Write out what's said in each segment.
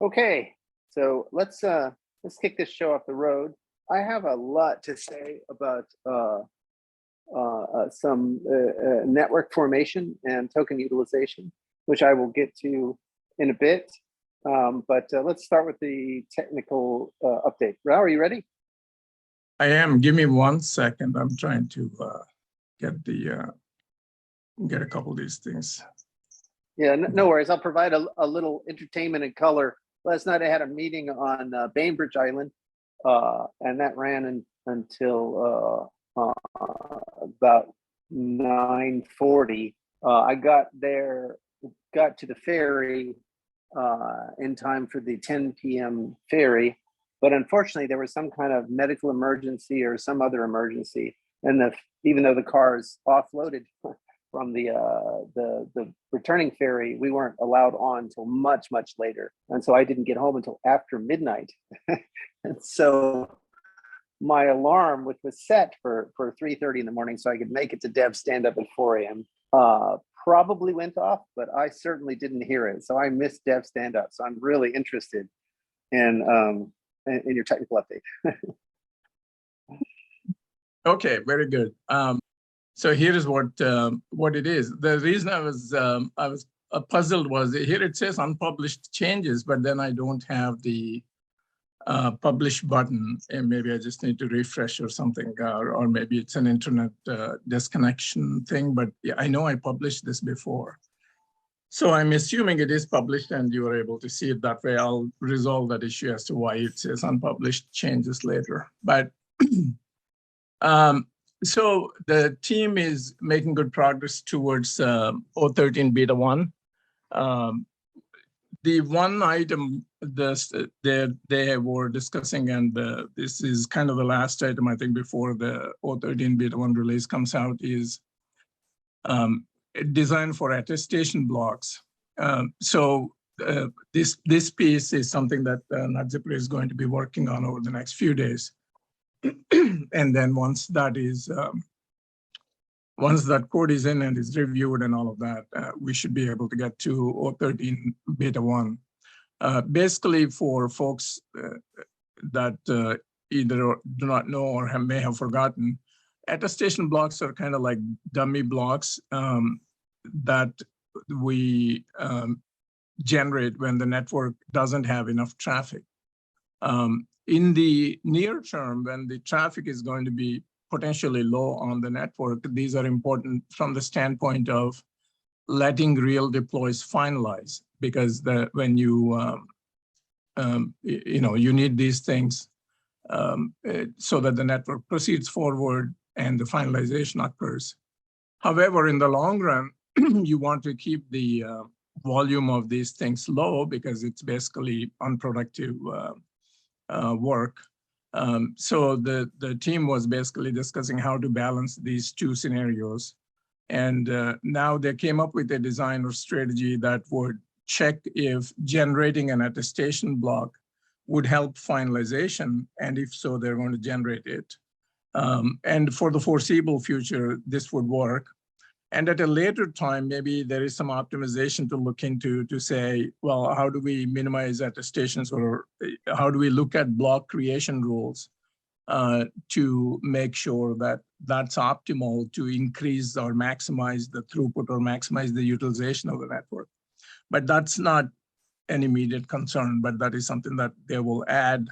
Okay, so let's kick this show off the road. I have a lot to say about some network formation and token utilization, which I will get to in a bit. But let's start with the technical update. Rao, are you ready? I am. Give me 1 second. I'm trying to get a couple of these things. Yeah, no worries. I'll provide a little entertainment and color. Last night I had a meeting on Bainbridge Island, and that ran until about 9:40. I got to the ferry in time for the 10 p.m. ferry, but unfortunately there was some kind of medical emergency or some other emergency, and even though the car is offloaded from the returning ferry, we weren't allowed on until much later, and so I didn't get home until after midnight. And so my alarm, which was set for 3:30 in the morning so I could make it to Dev Stand-Up at 4 a.m., probably went off, but I certainly didn't hear it. So I missed Dev Stand-Up. So I'm really interested in your technical update. Okay, very good. So here is what it is. The reason I was puzzled was here it says unpublished changes, but then I don't have the publish button, and maybe I just need to refresh or something, or maybe it's an internet disconnection thing, but yeah, I know I published this before. So I'm assuming it is published and you are able to see it that way. I'll resolve that issue as to why it says unpublished changes later. But so the team is making good progress towards 013 beta 1. The one item they were discussing, and this is kind of the last item I think before the 013 beta 1 release comes out, is design for attestation blocks. So this piece is something that NetZipper is going to be working on over the next few days. And then once that code is in and is reviewed and all of that, we should be able to get to 013 beta 1. Basically, for folks that either do not know or may have forgotten, attestation blocks are kind of like dummy blocks that we generate when the network doesn't have enough traffic. In the near term, when the traffic is going to be potentially low on the network, these are important from the standpoint of letting real deploys finalize, because when you you need these things so that the network proceeds forward and the finalization occurs. However, in the long run, you want to keep the volume of these things low because it's basically unproductive work. So the team was basically discussing how to balance these two scenarios. And now they came up with a design or strategy that would check if generating an attestation block would help finalization, and if so, they're going to generate it. And for the foreseeable future, this would work. And at a later time, maybe there is some optimization to look into to say, well, how do we minimize attestations, or how do we look at block creation rules to make sure that that's optimal to increase or maximize the throughput or maximize the utilization of the network. But that's not an immediate concern, but that is something that they will add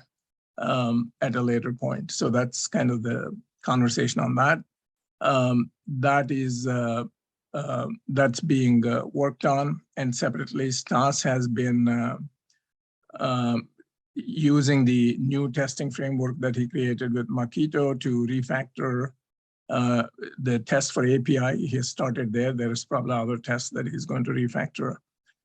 at a later point. So that's kind of the conversation on that. That's being worked on, and separately, Stas has been using the new testing framework that he created with Makito to refactor the test for API. He has started there. There's probably other tests that he's going to refactor.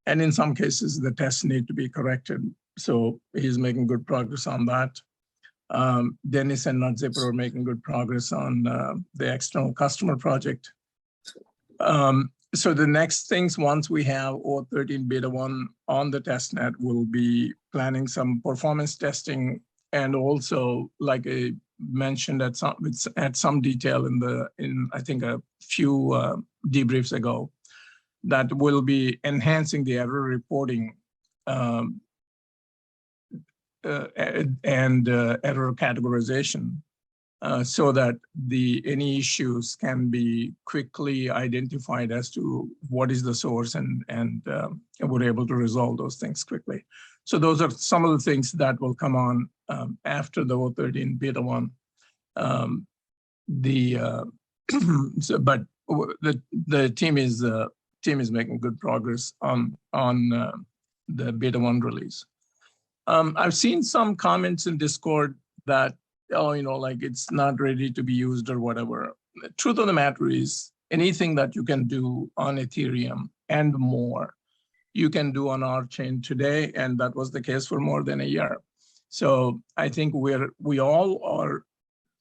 And in some cases, the tests need to be corrected. So he's making good progress on that. Dennis and NetZipper are making good progress on the external customer project. So the next things, once we have 013 beta 1 on the testnet, we'll be planning some performance testing, and also, like I mentioned at some detail in I think a few debriefs ago, that will be enhancing the error reporting error categorization, so that any issues can be quickly identified as to what is the source, and we're able to resolve those things quickly. So those are some of the things that will come on after the 013 beta 1. But the team is making good progress on the beta 1 release. I've seen some comments in Discord that, oh, like it's not ready to be used or whatever. The truth of the matter is, anything that you can do on Ethereum and more, you can do on RChain today, and that was the case for more than a year. So I think we all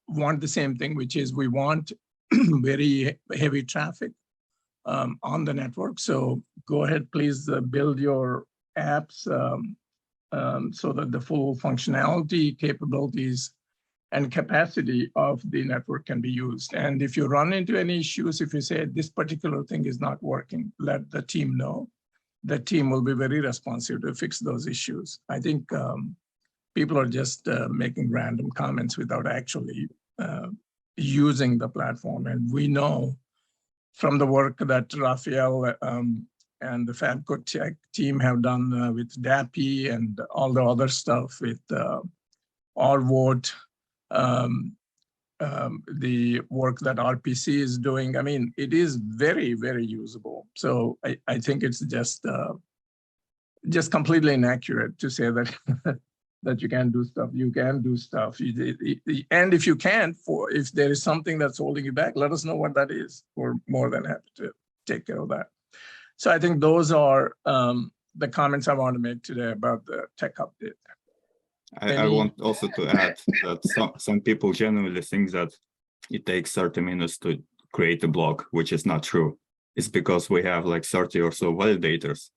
want the same thing, which is we want very heavy traffic on the network. So go ahead, please build your apps so that the full functionality, capabilities, and capacity of the network can be used. And if you run into any issues, if you say this particular thing is not working, let the team know. The team will be very responsive to fix those issues. I think people are just making random comments without actually using the platform. And we know from the work that Raphael and the Fabco Tech team have done with dApps and all the other stuff with RVote, the work that RPC is doing. I mean, it is very, very usable. So I think it's just completely inaccurate to say that that you can't do stuff. You can do stuff. And if you can't, if there is something that's holding you back, let us know what that is. We're more than happy to take care of that. So I think those are the comments I want to make today about the tech update. I want also to add that some people genuinely think that it takes 30 minutes to create a block, which is not true. It's because we have like 30 or so validators,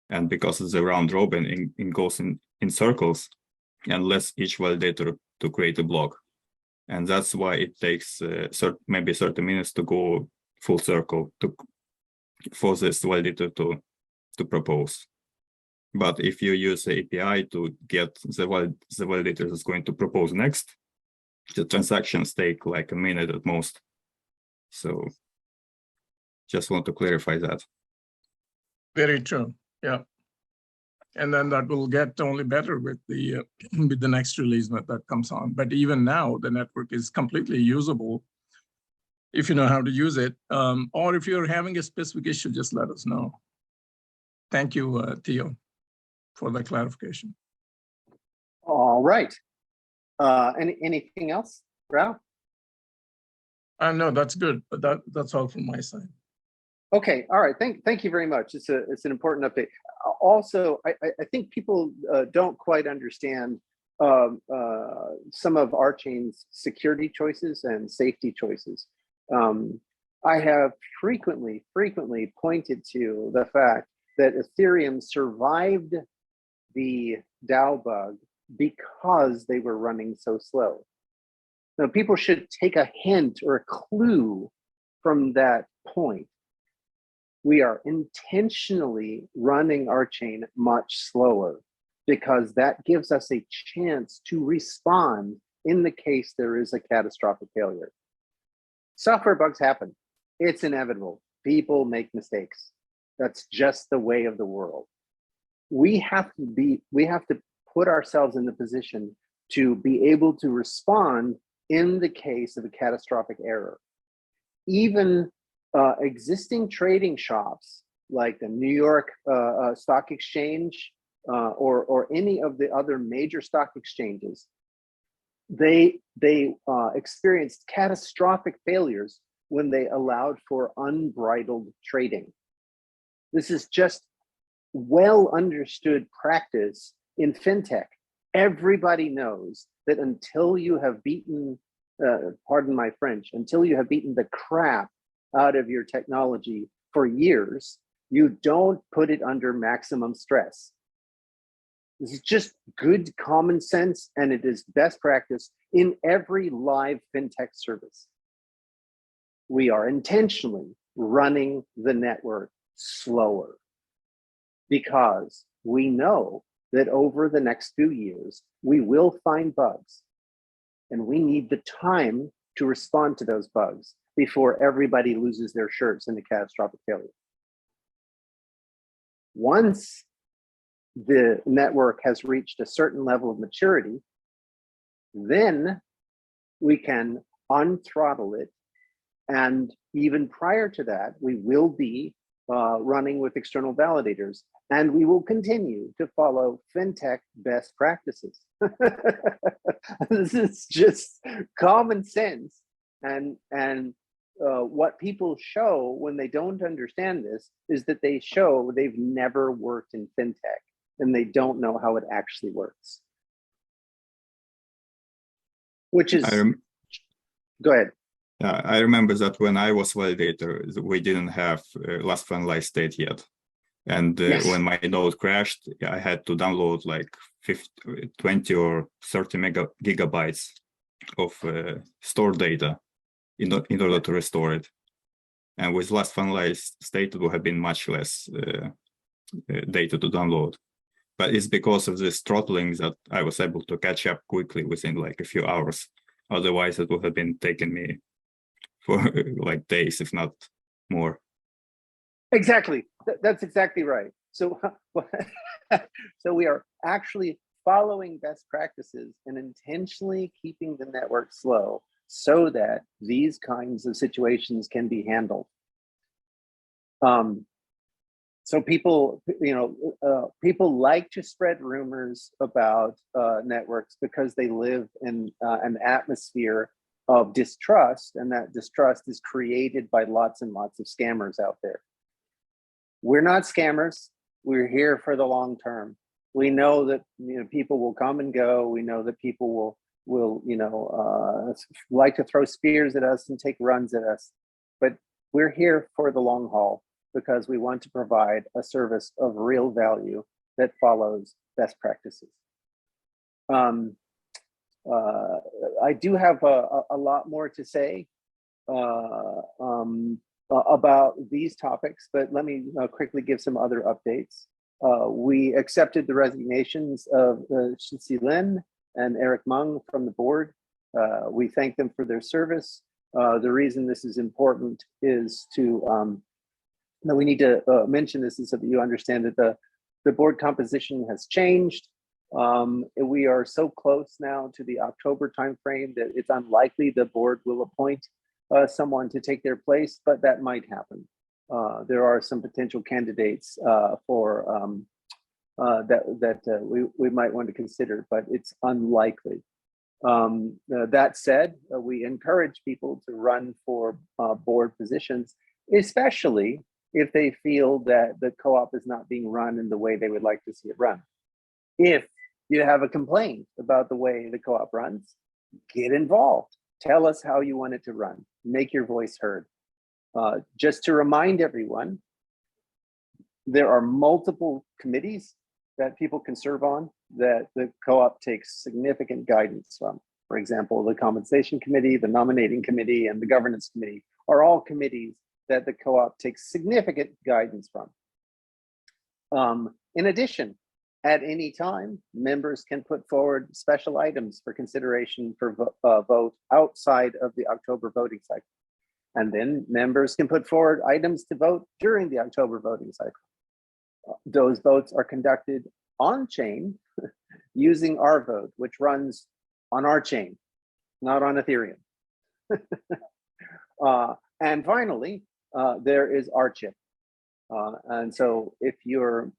and because it's a round robin, it goes in circles, and lets each validator to create a block. And that's why it takes maybe 30 minutes to go full circle for this validator to propose. But if you use the API to get the validator that's going to propose next, the transactions take like a minute at most. So just want to clarify that. Very true. Yeah. And then that will get only better with the next release that comes on. But even now, the network is completely usable if you know how to use it. Or if you're having a specific issue, just let us know. Thank you, Theo, for the clarification. All right. Anything else, Rao? No, that's good. But that's all from my side. Okay. All right. Thank you very much. It's an important update. Also, I think people don't quite understand some of RChain's security choices and safety choices. I have frequently pointed to the fact that Ethereum survived the DAO bug because they were running so slow. Now, people should take a hint or a clue from that point. We are intentionally running RChain much slower because that gives us a chance to respond in the case there is a catastrophic failure. Software bugs happen. It's inevitable. People make mistakes. That's just the way of the world. We have to put ourselves in the position to be able to respond in the case of a catastrophic error. Even existing trading shops like the New York Stock Exchange or any of the other major stock exchanges, they experienced catastrophic failures when they allowed for unbridled trading. This is just well understood practice in fintech. Everybody knows that until you have beaten, pardon my French, until you have beaten the crap out of your technology for years, you don't put it under maximum stress. This is just good common sense, and it is best practice in every live fintech service. We are intentionally running the network slower because we know that over the next few years, we will find bugs, and we need the time to respond to those bugs before everybody loses their shirts in a catastrophic failure. Once the network has reached a certain level of maturity, then we can unthrottle it. And even prior to that, we will be running with external validators, and we will continue to follow fintech best practices. This is just common sense. And what people show when they don't understand this is that they show they've never worked in fintech and they don't know how it actually works. Which is, go ahead. I remember that when I was validator, we didn't have last finalized state yet. And Yes. When my node crashed, I had to download like 20 or 30 gigabytes of stored data in order to restore it. And with last finalized state, it would have been much less data to download. But it's because of this throttling that I was able to catch up quickly within like a few hours. Otherwise, it would have been taking me for like days, if not more. Exactly. That's exactly right. So, so we are actually following best practices and intentionally keeping the network slow so that these kinds of situations can be handled. So people, people like to spread rumors about networks because they live in an atmosphere of distrust, and that distrust is created by lots and lots of scammers out there. We're not scammers. We're here for the long term. We know that people will come and go. We know that people will like to throw spears at us and take runs at us, but we're here for the long haul because we want to provide a service of real value that follows best practices. I do have a lot more to say about these topics, but let me quickly give some other updates. We accepted the resignations of Shitsi Lin and Eric Meng from the board. We thank them for their service. The reason this is important is to, that we need to mention this so that you understand that the board composition has changed. We are so close now to the October timeframe that it's unlikely the board will appoint someone to take their place, but that might happen. There are some potential candidates for that we might want to consider, but it's unlikely. That said, we encourage people to run for board positions, especially if they feel that the co-op is not being run in the way they would like to see it run. If you have a complaint about the way the co-op runs, get involved. Tell us how you want it to run. Make your voice heard. Just to remind everyone, there are multiple committees that people can serve on that the co-op takes significant guidance from. For example, the compensation committee, the nominating committee, and the governance committee are all committees that the co-op takes significant guidance from. In addition, at any time, members can put forward special items for consideration for vote outside of the October voting cycle. And then members can put forward items to vote during the October voting cycle. Those votes are conducted on chain using our vote, which runs on RChain, not on Ethereum. And finally, there is RChip. And so if your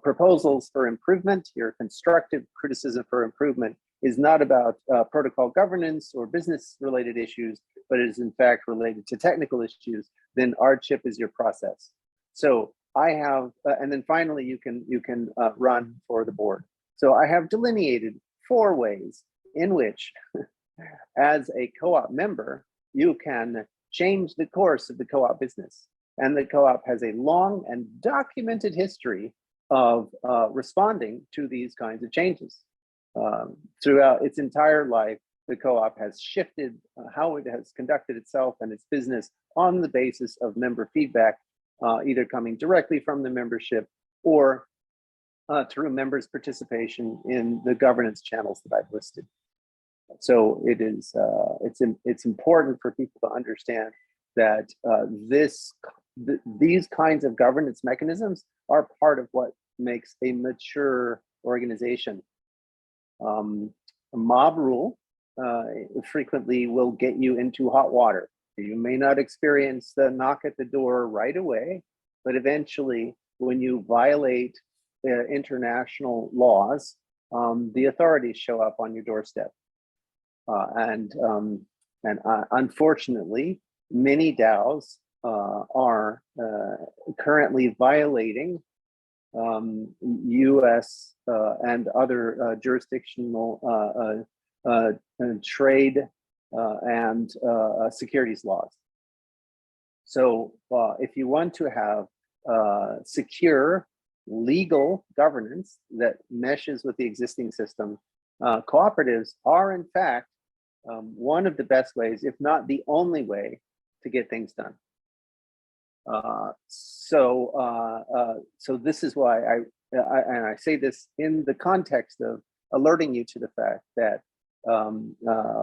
proposals for improvement, your constructive criticism for improvement is not about protocol governance or business related issues, but is in fact related to technical issues, then RChip is your process. So I have, and then finally you can run for the board. So I have delineated 4 ways in which, as a co-op member, you can change the course of the co-op business. And the co-op has a long and documented history of responding to these kinds of changes. Throughout its entire life, the co-op has shifted how it has conducted itself and its business on the basis of member feedback, either coming directly from the membership or through members' participation in the governance channels that I've listed. So it is it's important for people to understand that these kinds of governance mechanisms are part of what makes a mature organization. A mob rule frequently will get you into hot water. You may not experience the knock at the door right away, but eventually, when you violate international laws, the authorities show up on your doorstep. And unfortunately, many DAOs are currently violating US and other jurisdictional trade and securities laws. So if you want to have secure legal governance that meshes with the existing system, cooperatives are in fact one of the best ways, if not the only way, to get things done. So this is why I say this in the context of alerting you to the fact that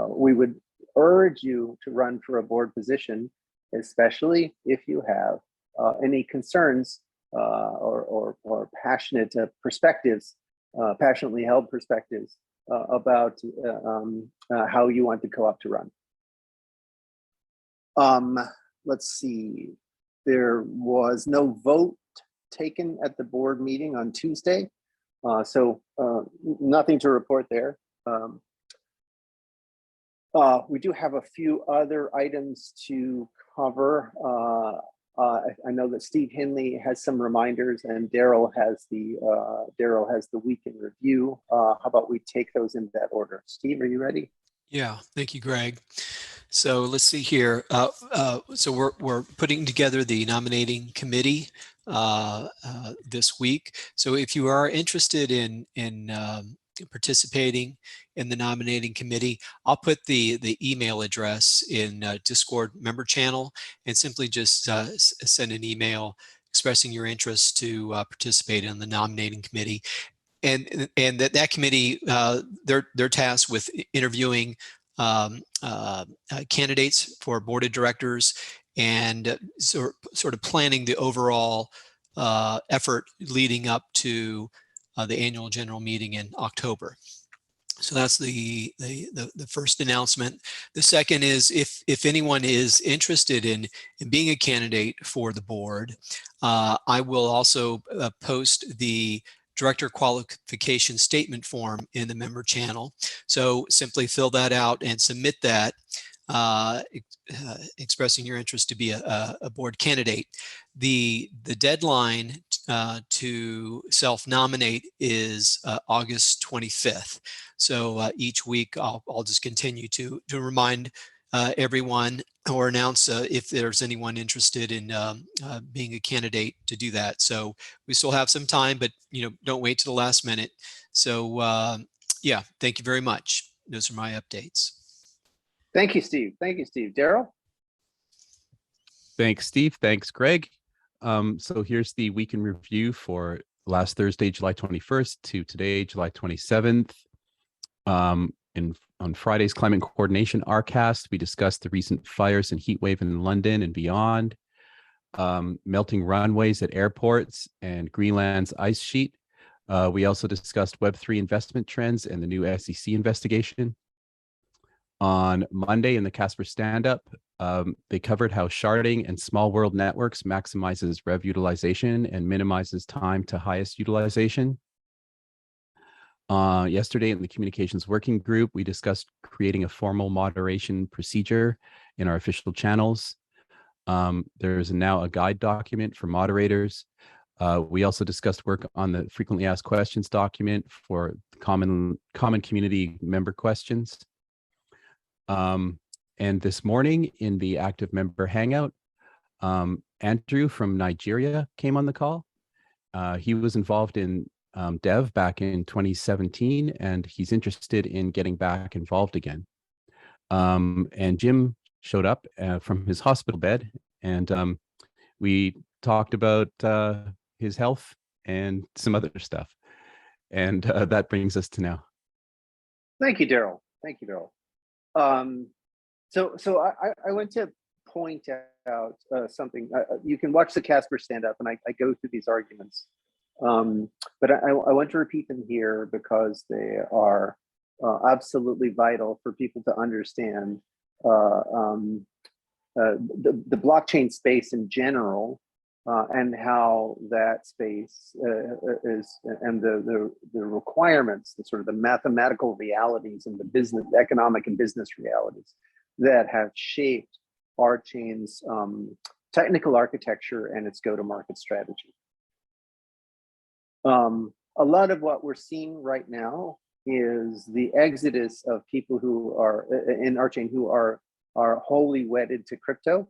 we would urge you to run for a board position, especially if you have any concerns or passionate perspectives, passionately held perspectives about how you want the co-op to run. Let's see. There was no vote taken at the board meeting on Tuesday, so nothing to report there. We do have a few other items to cover. I know that Steve Henley has some reminders, and Darryl has the week in review. How about we take those in that order? Steve, are you ready? Yeah, thank you, Greg. So let's see here. So we're putting together the nominating committee this week. So if you are interested in participating in the nominating committee, I'll put the email address in Discord member channel, and simply just send an email expressing your interest to participate in the nominating committee. And that committee, they're tasked with interviewing candidates for board of directors and sort of planning the overall effort leading up to the annual general meeting in October. So that's the first announcement. The second is if anyone is interested in being a candidate for the board, I will also post the director qualification statement form in the member channel. So simply fill that out and submit that, expressing your interest to be a board candidate. The deadline to self-nominate is August 25th. So each week I'll just continue to remind everyone or announce if there's anyone interested in being a candidate to do that. So we still have some time, but don't wait to the last minute. So yeah, thank you very much. Those are my updates. Thank you, Steve. Thank you, Steve. Darryl? Thanks, Steve. Thanks, Greg. So here's the week in review for last Thursday, July 21st to today, July 27th. On Friday's Climate Coordination RCast, we discussed the recent fires and heat wave in London and beyond, melting runways at airports, and Greenland's ice sheet. We also discussed Web3 investment trends and the new SEC investigation. On Monday in the Casper Standup, they covered how sharding and small world networks maximizes rev utilization and minimizes time to highest utilization. Yesterday in the communications working group, we discussed creating a formal moderation procedure in our official channels. There's now a guide document for moderators. We also discussed work on the frequently asked questions document for common community member questions. And this morning in the active member hangout, Andrew from Nigeria came on the call. He was involved in dev back in 2017, and he's interested in getting back involved again. And Jim showed up from his hospital bed, and we talked about his health and some other stuff. And that brings us to now. Thank you, Darryl. Thank you, Darryl. So I want to point out something. You can watch the Casper Standup, and I go through these arguments. But I want to repeat them here because they are absolutely vital for people to understand the blockchain space in general, and how that space is, and the requirements, the sort of the mathematical realities and the business, economic and business realities that have shaped RChain's technical architecture and its go-to-market strategy. A lot of what we're seeing right now is the exodus of people who are in RChain who are wholly wedded to crypto,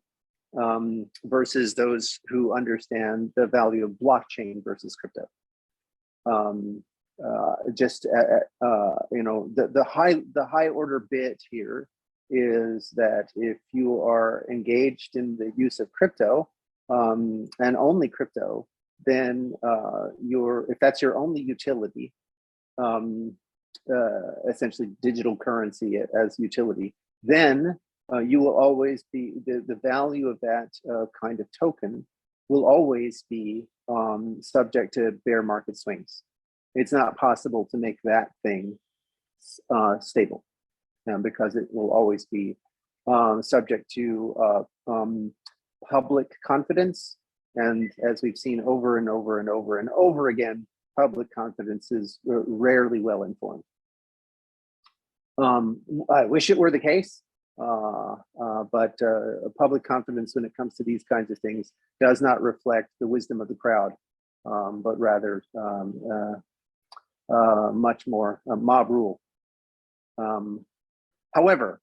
versus those who understand the value of blockchain versus crypto. You know, the high order bit here is that if you are engaged in the use of crypto, and only crypto, then if that's your only utility, essentially digital currency as utility, then you will always be, the value of that kind of token will always be subject to bear market swings. It's not possible to make that thing stable, because it will always be subject to public confidence. And as we've seen over and over and over and over again, public confidence is rarely well informed. I wish it were the case, but public confidence when it comes to these kinds of things does not reflect the wisdom of the crowd, but rather much more mob rule. However,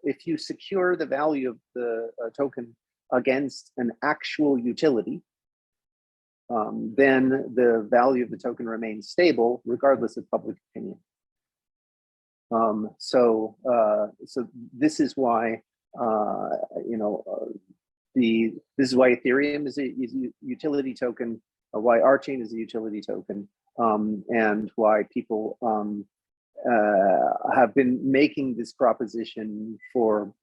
if you secure the value of the token against an actual utility, then the value of the token remains stable regardless of public opinion. So this is why this is why Ethereum is a utility token, why RChain is a utility token, and why people have been making this proposition for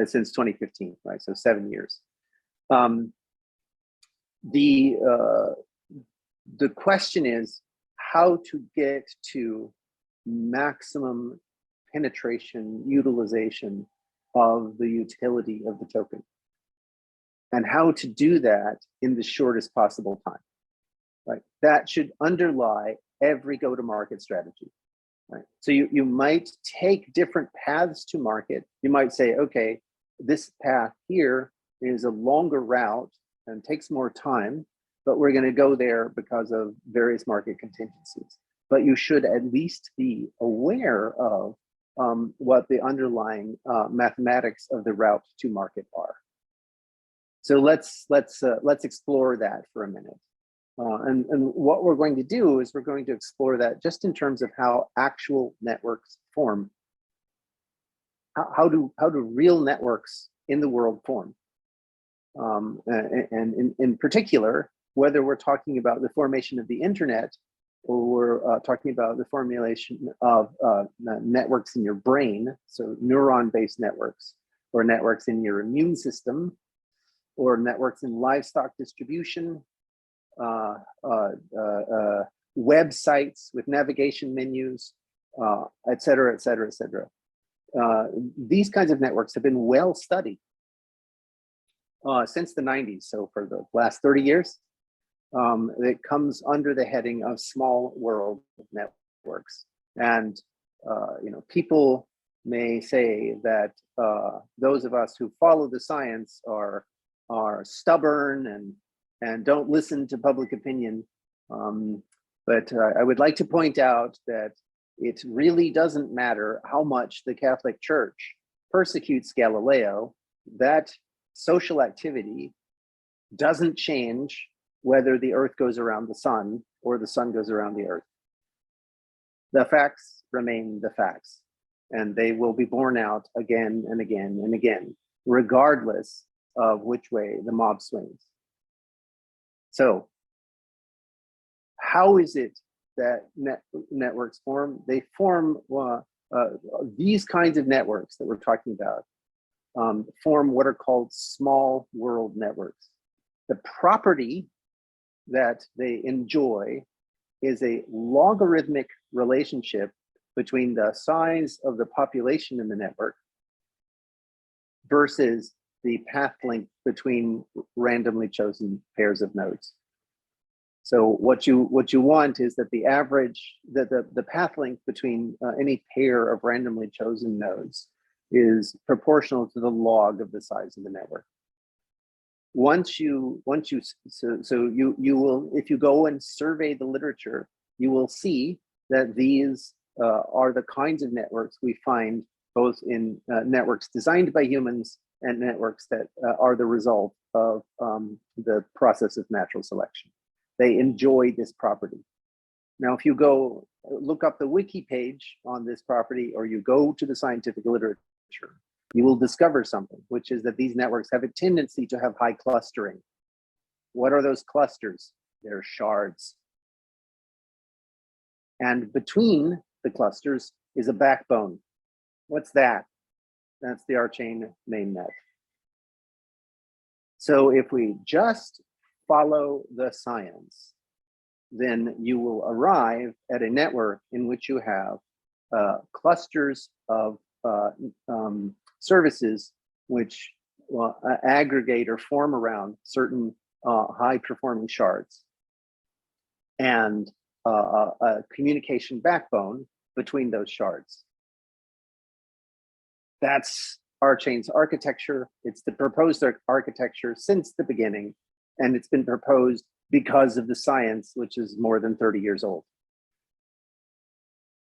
since 2015, right? So 7 years. The question is how to get to maximum penetration utilization of the utility of the token, and how to do that in the shortest possible time, right? That should underlie every go-to-market strategy, right? So you might take different paths to market. You might say, okay, this path here is a longer route and takes more time, but we're going to go there because of various market contingencies. But you should at least be aware of what the underlying mathematics of the route to market are. So let's explore that for a minute. And what we're going to do is we're going to explore that just in terms of how actual networks form. How do real networks in the world form? And in particular, whether we're talking about the formation of the internet, or we're talking about the formulation of networks in your brain, so neuron-based networks, or networks in your immune system, or networks in livestock distribution, websites with navigation menus, et cetera, et cetera, et cetera. These kinds of networks have been well studied since the 90s. So for the last 30 years, it comes under the heading of small world networks. And people may say that those of us who follow the science are stubborn and don't listen to public opinion. But I would like to point out that it really doesn't matter how much the Catholic Church persecutes Galileo. That social activity doesn't change whether the earth goes around the sun or the sun goes around the earth. The facts remain the facts, and they will be borne out again and again and again, regardless of which way the mob swings. So how is it that networks form? They form, these kinds of networks that we're talking about form what are called small world networks. The property that they enjoy is a logarithmic relationship between the size of the population in the network versus the path length between randomly chosen pairs of nodes. So what you want is that the average, the path length between any pair of randomly chosen nodes is proportional to the log of the size of the network. Once you will, if you go and survey the literature, you will see that these are the kinds of networks we find both in networks designed by humans and networks that are the result of the process of natural selection. They enjoy this property. Now, if you go look up the wiki page on this property, or you go to the scientific literature, you will discover something, which is that these networks have a tendency to have high clustering. What are those clusters? They're shards. And between the clusters is a backbone. What's that? That's the RChain mainnet. So if we just follow the science, then you will arrive at a network in which you have clusters of services which aggregate or form around certain high-performing shards, and a communication backbone between those shards. That's RChain's architecture. It's the proposed architecture since the beginning, and it's been proposed because of the science, which is more than 30 years old.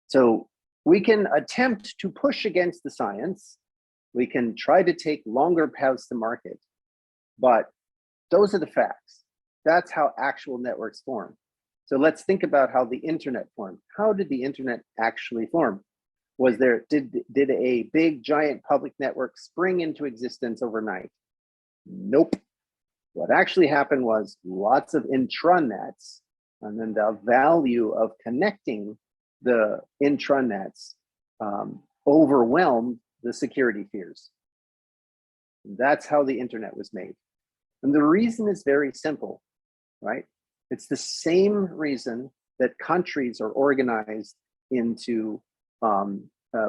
So we can attempt to push against the science. We can try to take longer paths to market, but those are the facts. That's how actual networks form. So let's think about how the internet formed. How did the internet actually form? Was there, did a big giant public network spring into existence overnight? Nope. What actually happened was lots of intranets, and then the value of connecting the intranets overwhelmed the security fears. That's how the internet was made. And the reason is very simple, right? It's the same reason that countries are organized into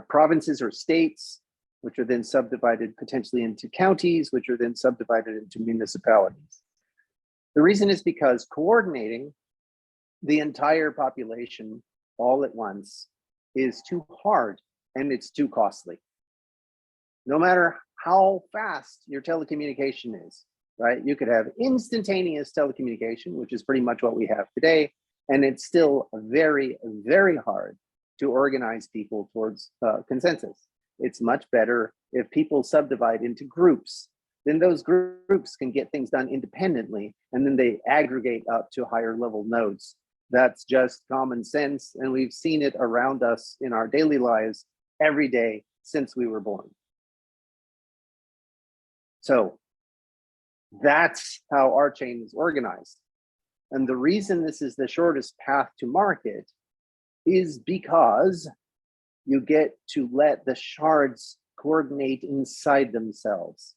provinces or states, which are then subdivided potentially into counties, which are then subdivided into municipalities. The reason is because coordinating the entire population all at once is too hard and it's too costly. No matter how fast your telecommunication is, right? You could have instantaneous telecommunication, which is pretty much what we have today, and it's still very, very hard to organize people towards consensus. It's much better if people subdivide into groups. Then those groups can get things done independently, and then they aggregate up to higher level nodes. That's just common sense, and we've seen it around us in our daily lives every day since we were born. So that's how RChain is organized. And the reason this is the shortest path to market is because you get to let the shards coordinate inside themselves.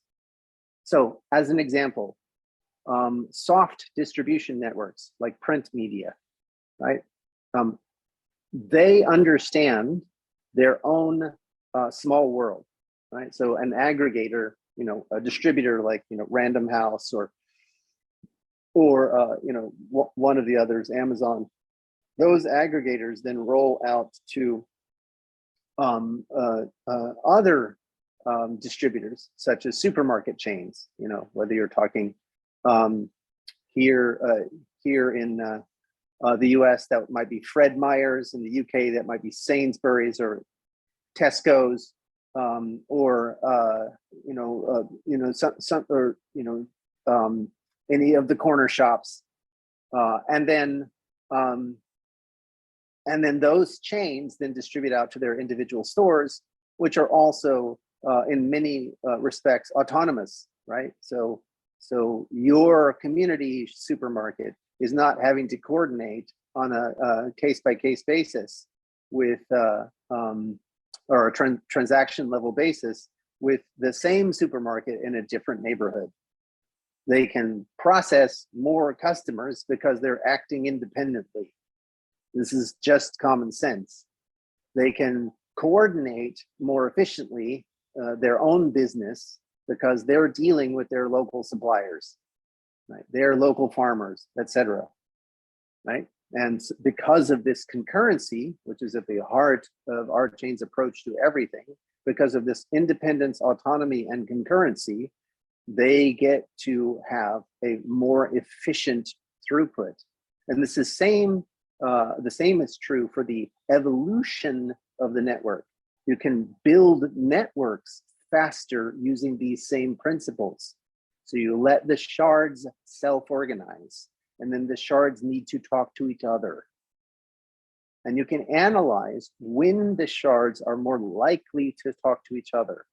So as an example, soft distribution networks like print media, right? They understand their own small world, right? So an aggregator, you know, a distributor like, you know, Random House or you know, one of the others, Amazon, those aggregators then roll out to other distributors, such as supermarket chains, you know, whether you're talking here in the US, that might be Fred Meyer's, in the UK, that might be Sainsbury's or Tesco's, or any of the corner shops, and then those chains then distribute out to their individual stores, which are also in many respects autonomous, right? So So your community supermarket is not having to coordinate on a case-by-case basis with, or a transaction level basis with the same supermarket in a different neighborhood. They can process more customers because they're acting independently. This is just common sense. They can coordinate more efficiently their own business because they're dealing with their local suppliers, right? Their local farmers, etc. Right? And because of this concurrency, which is at the heart of RChain's approach to everything, because of this independence, autonomy, and concurrency, they get to have a more efficient throughput. And this is the same is true for the evolution of the network. You can build networks faster using these same principles. So you let the shards self-organize, and then the shards need to talk to each other. And you can analyze when the shards are more likely to talk to each other,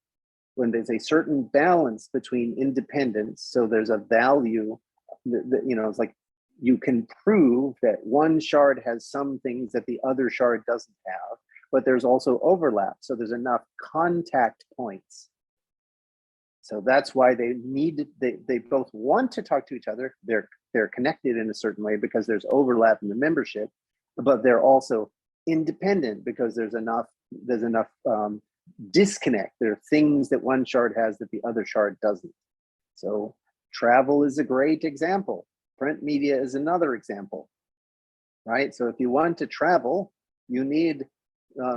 when there's a certain balance between independence. So there's a value that, you know, it's like you can prove that one shard has some things that the other shard doesn't have, but there's also overlap. So there's enough contact points. So that's why they both want to talk to each other. They're connected in a certain way because there's overlap in the membership, but they're also independent because there's enough disconnect. There are things that one shard has that the other shard doesn't. So travel is a great example. Print media is another example, right? So if you want to travel, you need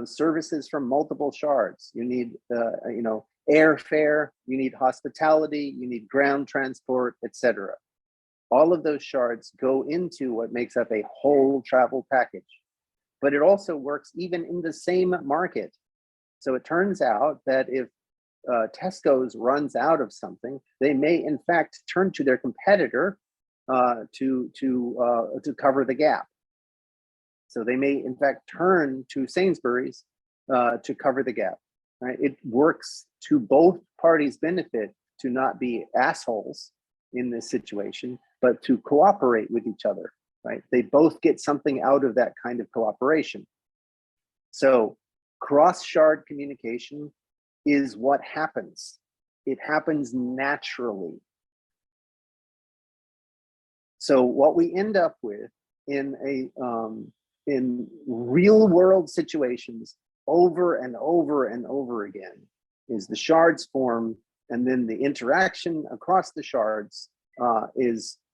services from multiple shards. You need, you know, airfare, you need hospitality, you need ground transport, etc. All of those shards go into what makes up a whole travel package. But it also works even in the same market. So it turns out that if Tesco's runs out of something, they may in fact turn to their competitor to cover the gap. So they may in fact turn to Sainsbury's to cover the gap. Right? It works to both parties' benefit to not be assholes in this situation, but to cooperate with each other. Right? They both get something out of that kind of cooperation. So cross-shard communication is what happens. It happens naturally. So what we end up with in real world situations over and over and over again is the shards form, and then the interaction across the shards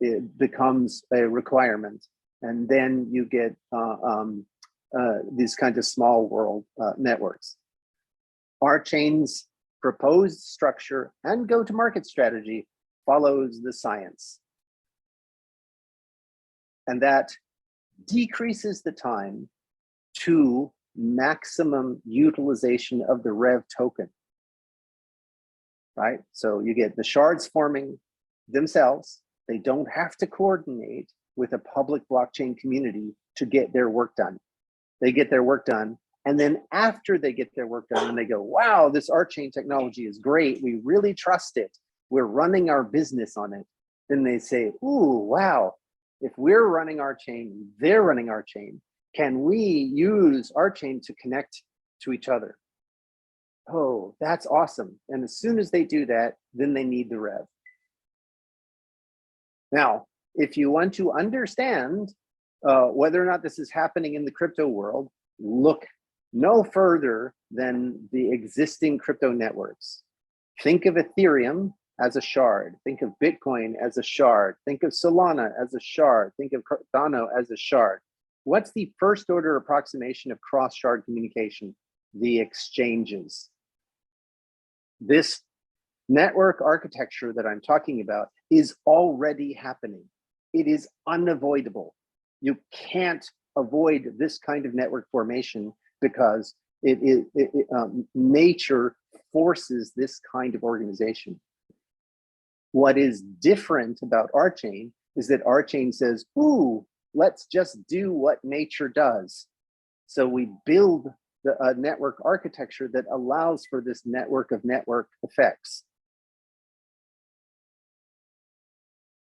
it becomes a requirement, and then you get these kinds of small world networks. RChain's proposed structure and go-to-market strategy follows the science, and that decreases the time to maximum utilization of the Rev token, right? So you get the shards forming themselves. They don't have to coordinate with a public blockchain community to get their work done. They get their work done, and then after they get their work done and they go, wow, this RChain technology is great, we really trust it, we're running our business on it. Then they say, ooh, wow, if we're running RChain, they're running RChain, can we use RChain to connect to each other? Oh, that's awesome. And as soon as they do that, then they need the Rev. Now, if you want to understand whether or not this is happening in the crypto world, look no further than the existing crypto networks. Think of Ethereum as a shard. Think of Bitcoin as a shard. Think of Solana as a shard. Think of Cardano as a shard. What's the first order approximation of cross-shard communication? The exchanges. This network architecture that I'm talking about is already happening. It is unavoidable. You can't avoid this kind of network formation because nature forces this kind of organization. What is different about RChain is that RChain says, ooh, let's just do what nature does. So we build a network architecture that allows for this network of network effects.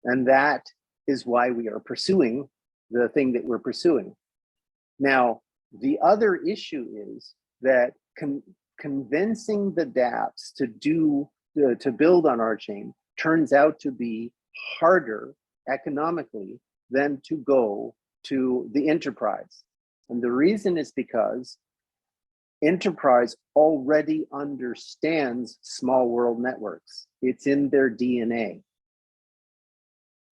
And that is why we are pursuing the thing that we're pursuing. Now, the other issue is that convincing the dApps to build on RChain turns out to be harder economically than to go to the enterprise. And the reason is because enterprise already understands small world networks. It's in their DNA.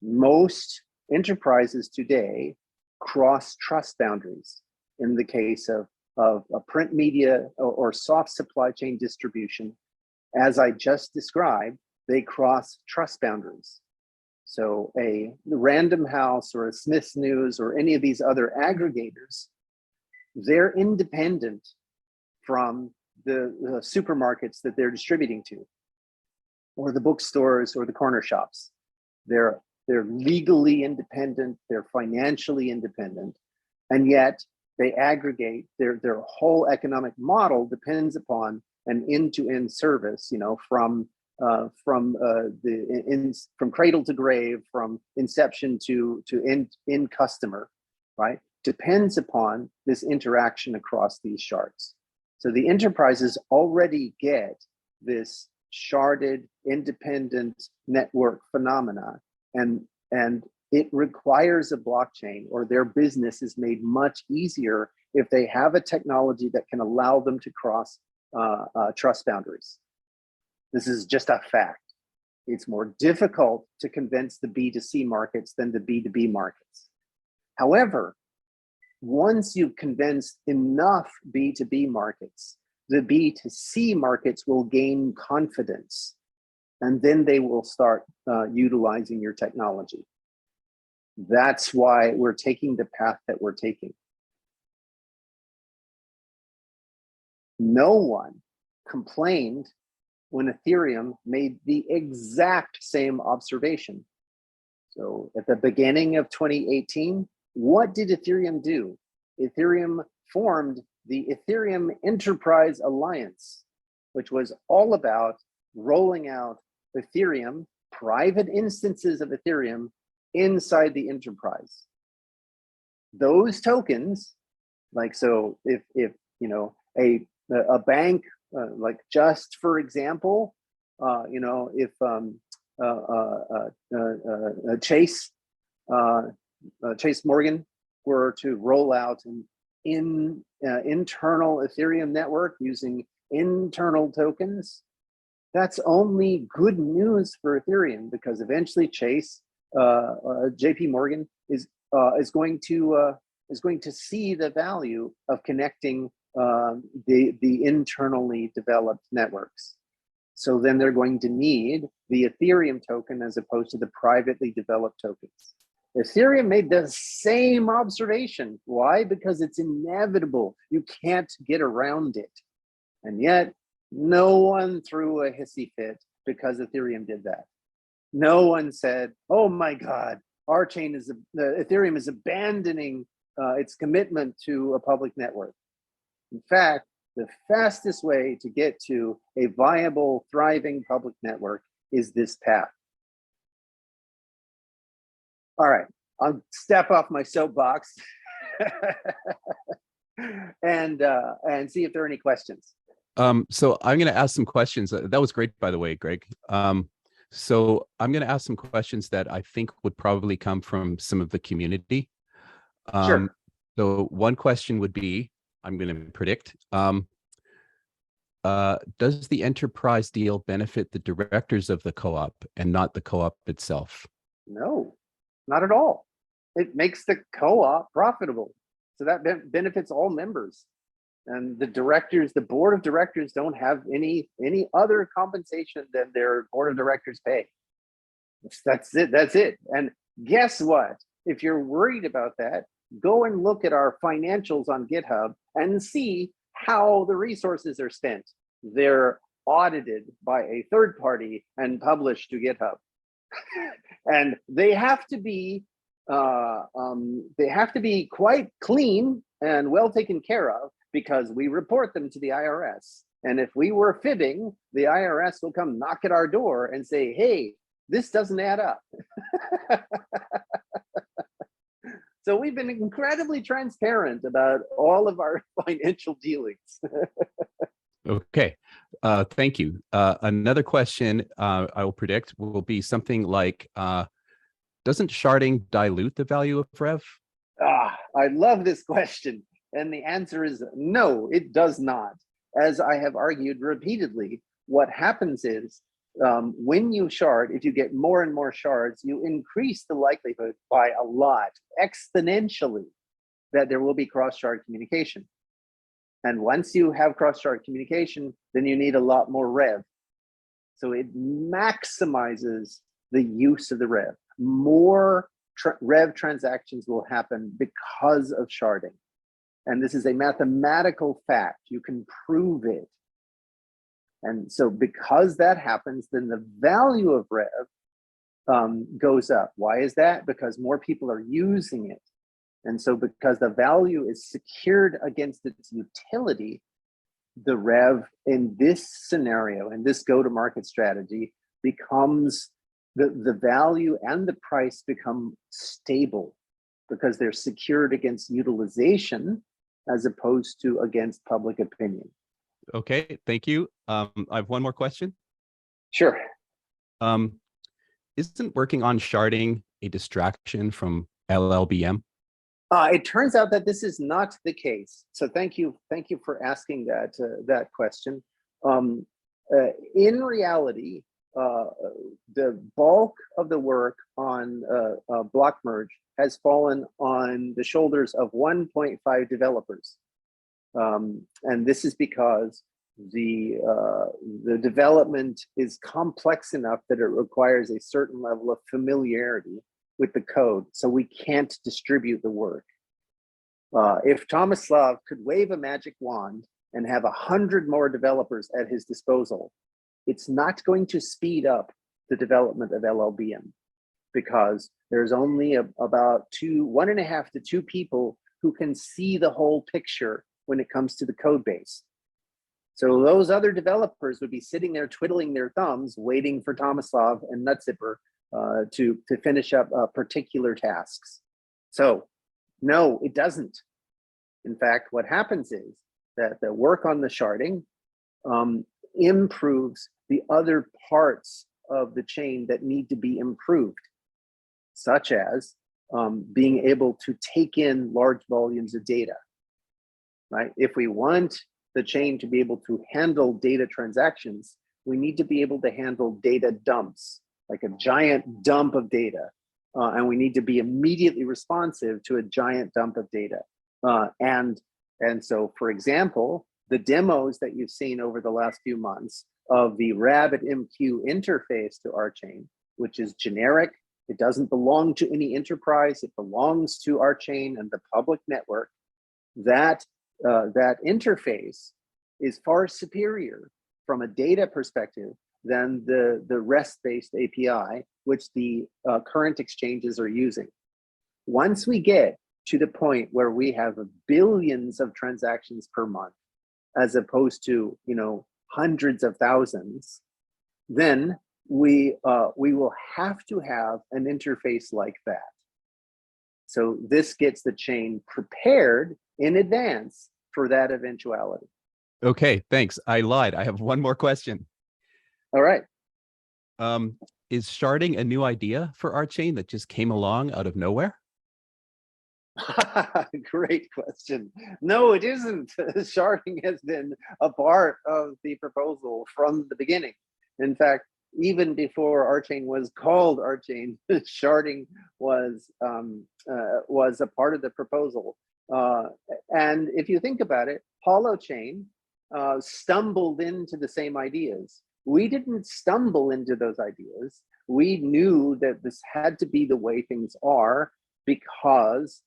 Most enterprises today cross trust boundaries in the case of a print media or soft supply chain distribution. As I just described, they cross trust boundaries. So a Random House or a Smith's News or any of these other aggregators, they're independent from the supermarkets that they're distributing to, or the bookstores or the corner shops. They're legally independent, they're financially independent, and yet they aggregate. Their whole economic model depends upon an end-to-end service, you know, from cradle to grave, from inception to end customer, right? Depends upon this interaction across these shards. So the enterprises already get this sharded independent network phenomena, and it requires a blockchain, or their business is made much easier if they have a technology that can allow them to cross trust boundaries. This is just a fact. It's more difficult to convince the B2C markets than the B2B markets. However, once you've convinced enough B2B markets, the B2C markets will gain confidence, and then they will start utilizing your technology. That's why we're taking the path that we're taking. No one complained when Ethereum made the exact same observation. So at the beginning of 2018, what did Ethereum do? Ethereum formed the Ethereum Enterprise Alliance, which was all about rolling out Ethereum, private instances of Ethereum inside the enterprise. Those tokens, like, so if you know, a bank, like Just, for example, you know, if Chase Morgan were to roll out an internal Ethereum network using internal tokens, that's only good news for Ethereum, because eventually Chase, JP Morgan is going to see the value of connecting the internally developed networks. So then they're going to need the Ethereum token as opposed to the privately developed tokens. Ethereum made the same observation. Why? Because it's inevitable. You can't get around it. And yet, no one threw a hissy fit because Ethereum did that. No one said, oh my God, RChain is, Ethereum is abandoning its commitment to a public network. In fact, the fastest way to get to a viable, thriving public network is this path. All right, I'll step off my soapbox and see if there are any questions. So I'm going to ask some questions. That was great, by the way, Greg. So I'm going to ask some questions that I think would probably come from some of the community. Sure. So one question would be, I'm going to predict, does the enterprise deal benefit the directors of the co-op and not the co-op itself? No, not at all. It makes the co-op profitable. So that benefits all members. And the directors, the board of directors, don't have any other compensation than their board of directors pay. That's it. That's it. And guess what? If you're worried about that, go and look at our financials on GitHub and see how the resources are spent. They're audited by a third party and published to GitHub. And they have to be quite clean and well taken care of, because we report them to the IRS. And if we were fibbing, the IRS will come knock at our door and say, hey, this doesn't add up. So we've been incredibly transparent about all of our financial dealings. Okay, thank you. Another question I will predict will be something like, doesn't sharding dilute the value of Rev? I love this question. And the answer is no, it does not. As I have argued repeatedly, what happens is when you shard, if you get more and more shards, you increase the likelihood by a lot, exponentially, that there will be cross-shard communication. And once you have cross-shard communication, then you need a lot more Rev. So it maximizes the use of the Rev. More Rev transactions will happen because of sharding. And this is a mathematical fact. You can prove it. And so because that happens, then the value of Rev goes up. Why is that? Because more people are using it. And so because the value is secured against its utility, the Rev in this scenario, in this go-to-market strategy, becomes the value and the price become stable because they're secured against utilization as opposed to against public opinion. Okay, thank you. I have one more question. Sure. Isn't working on sharding a distraction from LLBM? It turns out that this is not the case. So thank you for asking that question. In reality, the bulk of the work on block merge has fallen on the shoulders of 1.5 developers. And this is because the development is complex enough that it requires a certain level of familiarity with the code, so we can't distribute the work. If Tomislav could wave a magic wand and have 100 more developers at his disposal, it's not going to speed up the development of LLBM because there's only about 1.5 to 2 people who can see the whole picture when it comes to the code base. So those other developers would be sitting there twiddling their thumbs, waiting for Tomislav and Nutzipper to finish up particular tasks. So no, it doesn't. In fact, what happens is that the work on the sharding improves the other parts of the chain that need to be improved, such as being able to take in large volumes of data, right? If we want the chain to be able to handle data transactions, we need to be able to handle data dumps, like a giant dump of data. And we need to be immediately responsive to a giant dump of data. And so, for example, the demos that you've seen over the last few months of the RabbitMQ interface to RChain, which is generic, it doesn't belong to any enterprise, it belongs to RChain and the public network, that interface is far superior from a data perspective than the REST-based API, which the current exchanges are using. Once we get to the point where we have billions of transactions per month, as opposed to hundreds of thousands, then we will have to have an interface like that. So this gets the chain prepared in advance for that eventuality. Okay, thanks. I lied. I have one more question. All right. Is sharding a new idea for RChain that just came along out of nowhere? Great question. No, it isn't. Sharding has been a part of the proposal from the beginning. In fact, even before RChain was called RChain, sharding was a part of the proposal. And if you think about it, Holochain stumbled into the same ideas. We didn't stumble into those ideas. We knew that this had to be the way things are because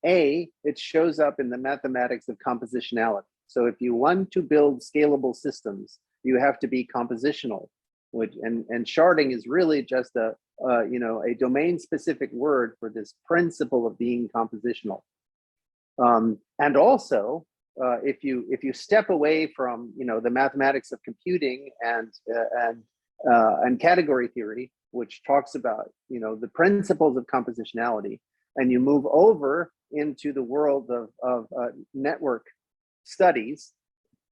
it shows up in the mathematics of compositionality. So if you want to build scalable systems, you have to be compositional, and sharding is really just a domain-specific word for this principle of being compositional. And also, if you step away from the mathematics of computing and category theory, which talks about, you know, the principles of compositionality, and you move over into the world of network studies,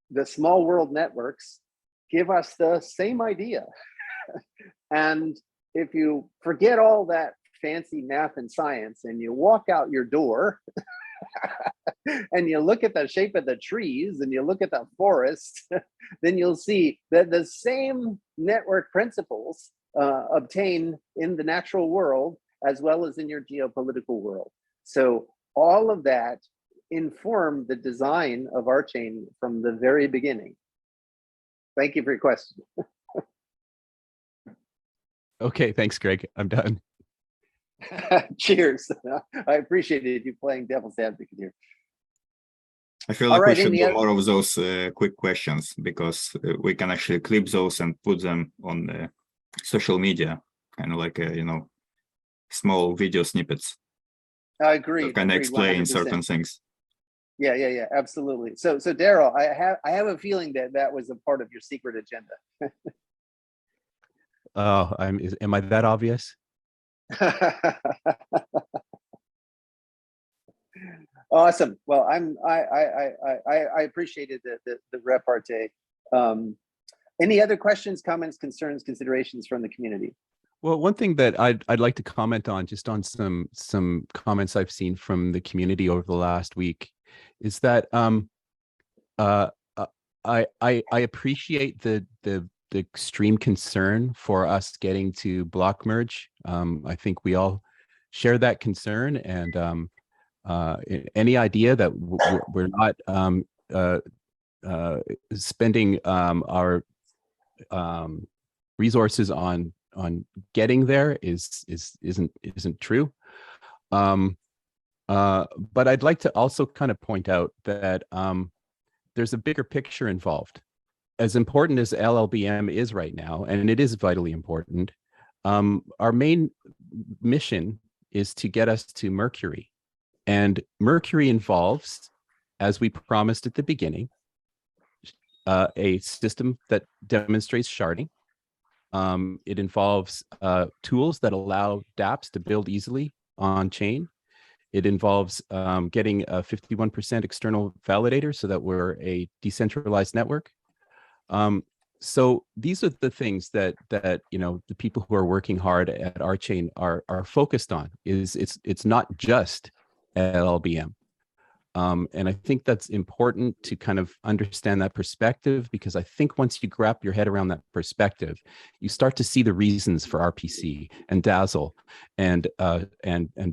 the small world networks give us the same idea. And if you forget all that fancy math and science and you walk out your door and you look at the shape of the trees and you look at the forest, then you'll see that the same network principles obtain in the natural world as well as in your geopolitical world. So all of that informed the design of RChain from the very beginning. Thank you for your question. Okay, thanks, Greg. I'm done. Cheers. I appreciated you playing devil's advocate here. I feel like we should do more of those quick questions, because we can actually clip those and put them on social media, kind of like you know, small video snippets. I agree. That can explain 100%. Certain things. Yeah, absolutely. So Darryl, I have a feeling that was a part of your secret agenda. Oh, am I that obvious? Awesome. Well, I appreciated the repartee. Any other questions, comments, concerns, considerations from the community? Well, one thing that I'd like to comment on, just on some comments I've seen from the community over the last week, is that I appreciate the extreme concern for us getting to block merge. I think we all share that concern, and any idea that we're not spending our resources on getting there isn't true. But I'd like to also kind of point out that there's a bigger picture involved. As important as LLBM is right now, and it is vitally important, our main mission is to get us to Mercury. And Mercury involves, as we promised at the beginning, a system that demonstrates sharding. It involves tools that allow dApps to build easily on chain. It involves getting a 51% external validator so that we're a decentralized network. So these are the things that you know, the people who are working hard at RChain are focused on. It's not just LLBM. And I think that's important to kind of understand that perspective, because I think once you wrap your head around that perspective, you start to see the reasons for RPC and Dazzle and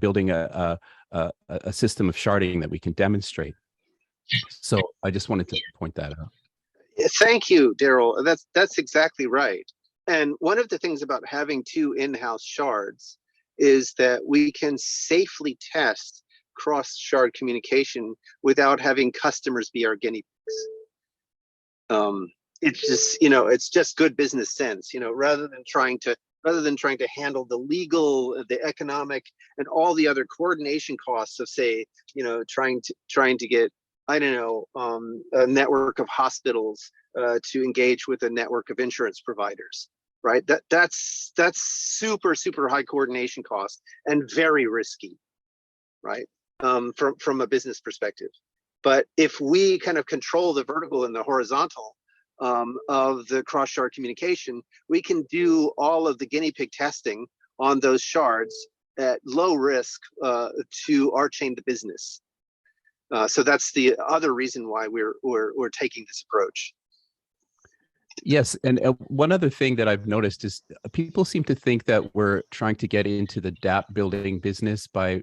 building a system of sharding that we can demonstrate. So I just wanted to point that out. Thank you, Darryl. That's exactly right. And one of the things about having two in-house shards is that we can safely test cross-shard communication without having customers be our guinea pigs. It's just, you know, it's just good business sense, you know, rather than trying to handle the legal, the economic, and all the other coordination costs of, say, you know, trying to get, I don't know, a network of hospitals to engage with a network of insurance providers, right? That's super high coordination cost and very risky, right? From a business perspective. But if we kind of control the vertical and the horizontal of the cross-shard communication, we can do all of the guinea pig testing on those shards at low risk to RChain the business. So that's the other reason why we're taking this approach. Yes, and one other thing that I've noticed is people seem to think that we're trying to get into the dApp building business by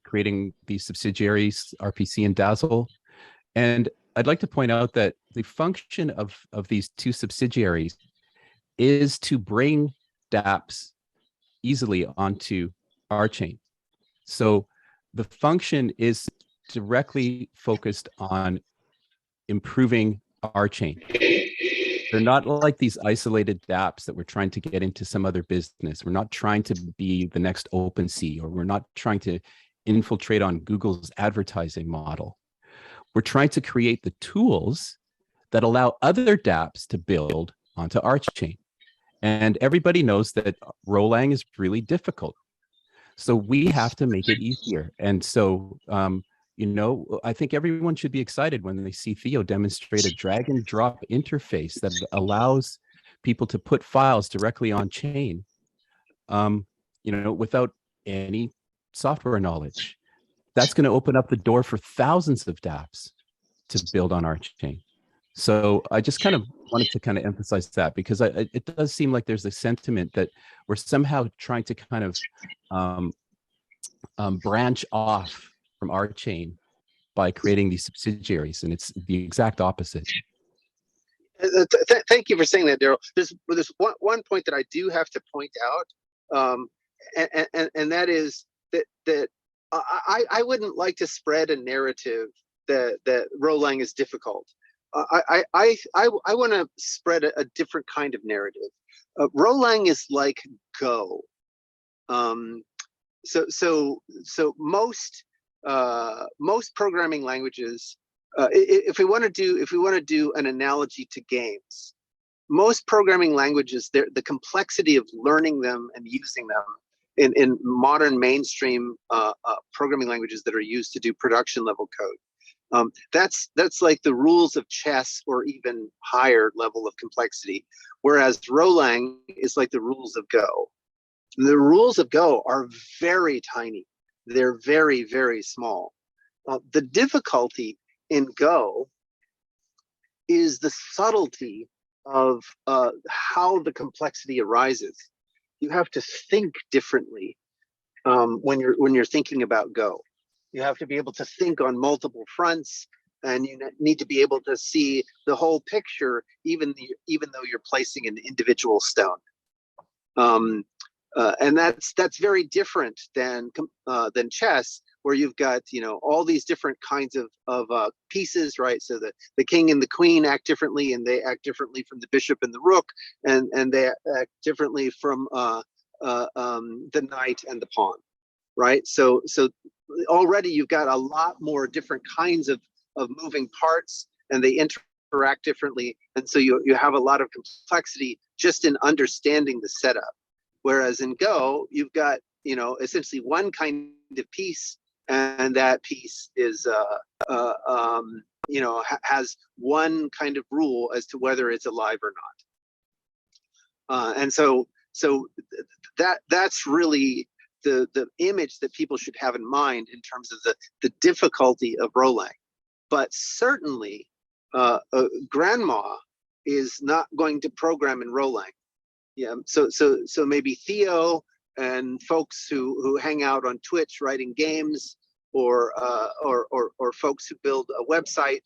creating these subsidiaries, RPC and Dazzle. And I'd like to point out that the function of these two subsidiaries is to bring dApps easily onto RChain. So the function is directly focused on improving RChain. They're not like these isolated dApps that we're trying to get into some other business. We're not trying to be the next OpenSea, or we're not trying to infiltrate on Google's advertising model. We're trying to create the tools that allow other dApps to build onto RChain. And everybody knows that Rholang is really difficult. So we have to make it easier. And so, you know, I think everyone should be excited when they see Theo demonstrate a drag and drop interface that allows people to put files directly on chain, you know, without any software knowledge. That's going to open up the door for thousands of dApps to build on RChain. So I just kind of wanted to kind of emphasize that, because it does seem like there's a sentiment that we're somehow trying to kind of branch off from RChain by creating these subsidiaries, and it's the exact opposite. Thank you for saying that, Darryl. There's one point that I do have to point out, and that is that I wouldn't like to spread a narrative that Rholang is difficult. I want to spread a different kind of narrative. Rholang is like Go. So most programming languages, if we want to do an analogy to games, most programming languages, the complexity of learning them and using them in modern mainstream programming languages that are used to do production level code, that's like the rules of chess or even higher level of complexity, whereas Rholang is like the rules of Go. The rules of Go are very tiny. They're very, very small. The difficulty in Go is the subtlety of how the complexity arises. You have to think differently when you're thinking about Go. You have to be able to think on multiple fronts, and you need to be able to see the whole picture, even though you're placing an individual stone. And that's very different than chess, where you've got, you know, all these different kinds of pieces, right? So the king and the queen act differently, and they act differently from the bishop and the rook, and they act differently from the knight and the pawn, right? So already you've got a lot more different kinds of moving parts, and they interact differently, and so you have a lot of complexity just in understanding the setup. Whereas in Go, you've got, you know, essentially one kind of piece, and that piece is, you know, has one kind of rule as to whether it's alive or not. And so that's really the image that people should have in mind in terms of the difficulty of Rholang. But certainly, grandma is not going to program in Rholang. Yeah, so maybe Theo and folks who hang out on Twitch writing games, or folks who build a website,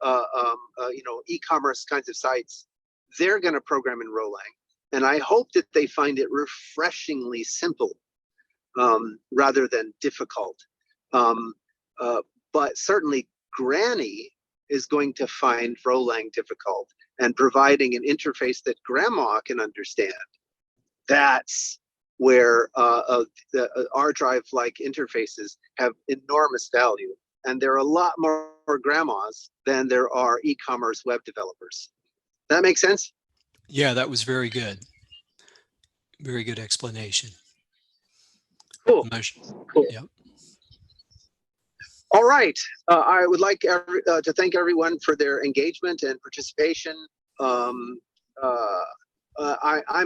you know, e-commerce kinds of sites, they're going to program in Rholang, and I hope that they find it refreshingly simple rather than difficult. But certainly, Granny is going to find Rholang difficult, and providing an interface that grandma can understand. That's where R drive-like interfaces have enormous value. And there are a lot more grandmas than there are e-commerce web developers. That make sense? Yeah, that was very good. Very good explanation. Cool. Cool. Yep. All right. I would like to thank everyone for their engagement and participation. I'm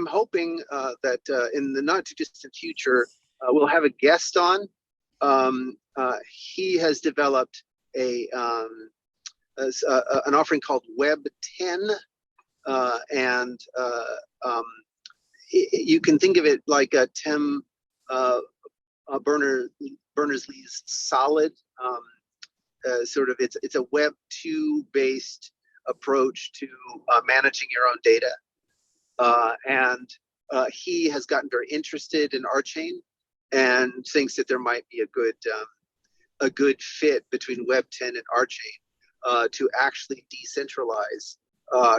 hoping that in the not too distant future, we'll have a guest on. He has developed an offering called Web 10, and you can think of it like a Tim Berners-Lee's Solid. Sort of, it's a Web 2 based approach to managing your own data, and he has gotten very interested in RChain and thinks that there might be a good fit between Web 10 and RChain to actually decentralize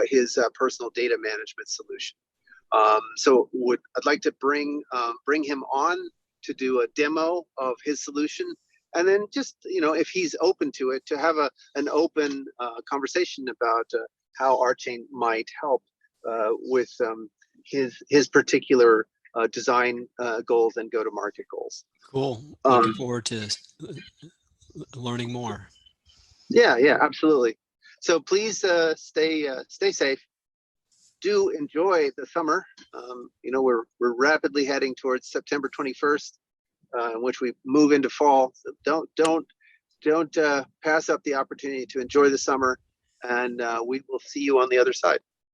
his personal data management solution. So I'd like to bring him on to do a demo of his solution, and then just, you know, if he's open to it, to have an open conversation about how RChain might help with his particular design goals and go-to-market goals. Cool. Looking forward to learning more. Yeah, absolutely. So please stay safe. Do enjoy the summer. We're rapidly heading towards September 21st, in which we move into fall. So don't pass up the opportunity to enjoy the summer, and we will see you on the other side.